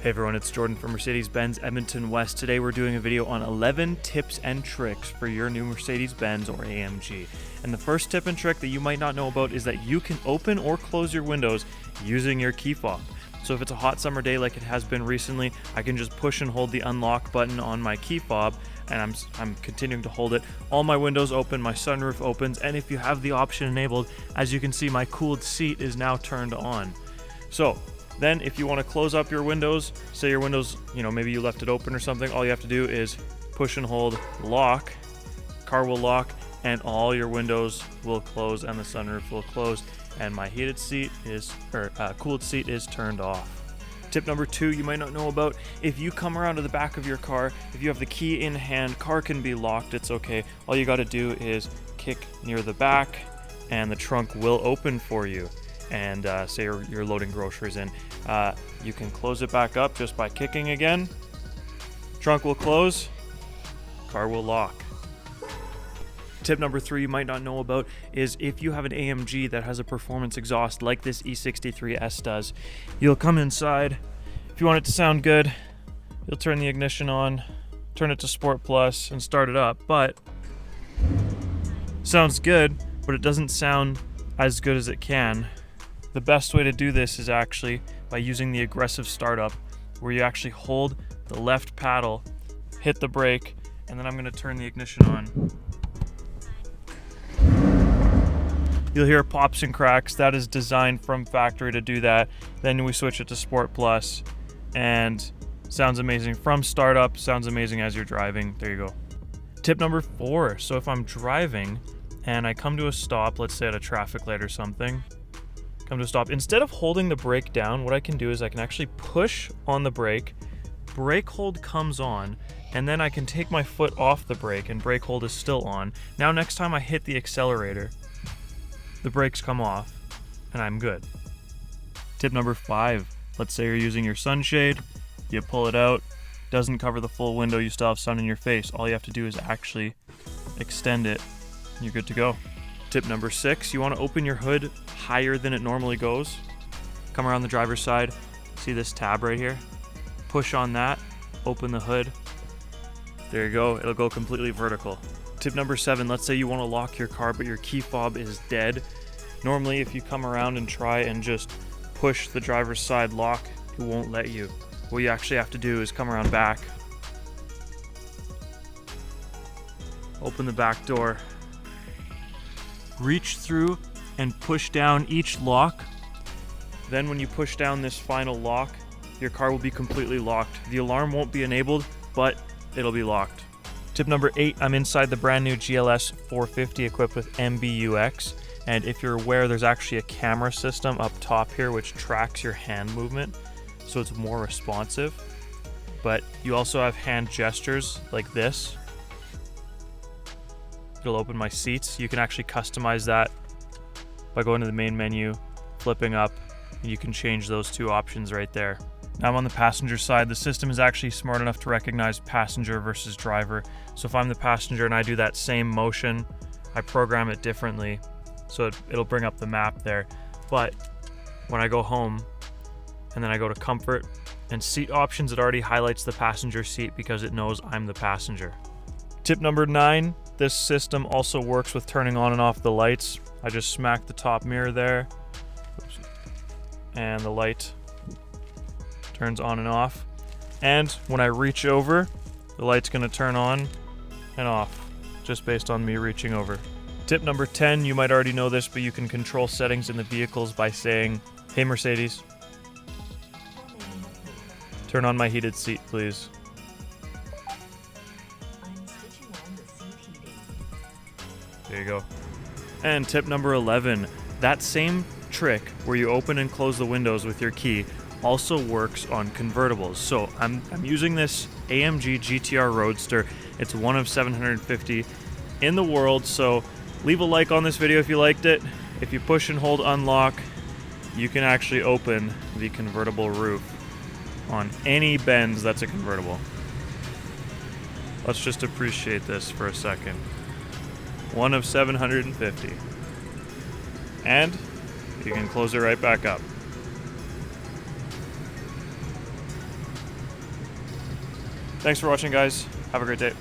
Hey everyone, it's Jordan from Mercedes-Benz Edmonton West. Today we're doing a video on 11 tips and tricks for your new Mercedes-Benz or AMG. And the first tip and trick that you might not know about is that you can open or close your windows using your key fob. So if it's a hot summer day like it has been recently, I can just push and hold the unlock button on my key fob, and I'm continuing to hold it. All my windows open, my sunroof opens, and if you have the option enabled, as you can see, my cooled seat is now turned on. So then if you want to close up your windows, say your windows, maybe you left it open or something, all you have to do is push and hold lock, car will lock, and all your windows will close and the sunroof will close, and my heated seat cooled seat is turned off. Tip number 2 you might not know about: if you come around to the back of your car, if you have the key in hand, car can be locked, it's okay. All you got to do is kick near the back and the trunk will open for you. And say you're loading groceries in, you can close it back up just by kicking again. Trunk will close, car will lock. Tip number 3 you might not know about is if you have an AMG that has a performance exhaust like this E63S does, you'll come inside. If you want it to sound good, you'll turn the ignition on, turn it to Sport Plus, and start it up. But sounds good, but it doesn't sound as good as it can. The best way to do this is actually by using the aggressive startup, where you actually hold the left paddle, hit the brake, and then I'm going to turn the ignition on. You'll hear pops and cracks. That is designed from factory to do that. Then we switch it to Sport Plus, and sounds amazing from startup, sounds amazing as you're driving. There you go. Tip number 4, so if I'm driving and I come to a stop, let's say at a traffic light or something, come to a stop, instead of holding the brake down, what I can do is I can actually push on the brake hold comes on, and then I can take my foot off the brake and brake hold is still on. Now next time I hit the accelerator, the brakes come off and I'm good. Tip number 5, let's say you're using your sunshade, you pull it out, doesn't cover the full window, you still have sun in your face. All you have to do is actually extend it, and you're good to go. Tip number 6, you want to open your hood higher than it normally goes. Come around the driver's side, see this tab right here? Push on that, open the hood. There you go, it'll go completely vertical. Tip number 7, let's say you want to lock your car but your key fob is dead. Normally if you come around and try and just push the driver's side lock, it won't let you. What you actually have to do is come around back, open the back door, reach through and push down each lock. Then when you push down this final lock, your car will be completely locked. The alarm won't be enabled, but it'll be locked. Tip number 8, I'm inside the brand new GLS 450 equipped with MBUX. And if you're aware, there's actually a camera system up top here which tracks your hand movement, so it's more responsive. But you also have hand gestures like this. It'll open my seats. You can actually customize that by going to the main menu, flipping up, and you can change those 2 options right there. Now I'm on the passenger side. The system is actually smart enough to recognize passenger versus driver. So if I'm the passenger and I do that same motion, I program it differently, so it'll bring up the map there. But when I go home and then I go to comfort and seat options, it already highlights the passenger seat because it knows I'm the passenger. Tip number 9, this system also works with turning on and off the lights. I just smack the top mirror there, and the light turns on and off. And when I reach over, the light's going to turn on and off, just based on me reaching over. Tip number 10, you might already know this, but you can control settings in the vehicles by saying, "Hey Mercedes, turn on my heated seat, please." There you go. And tip number 11, that same trick where you open and close the windows with your key also works on convertibles. So I'm using this AMG GTR Roadster. It's one of 750 in the world, so leave a like on this video if you liked it. If you push and hold unlock, you can actually open the convertible roof on any Benz that's a convertible. Let's just appreciate this for a second. One of 750. And you can close it right back up. Thanks for watching, guys. Have a great day.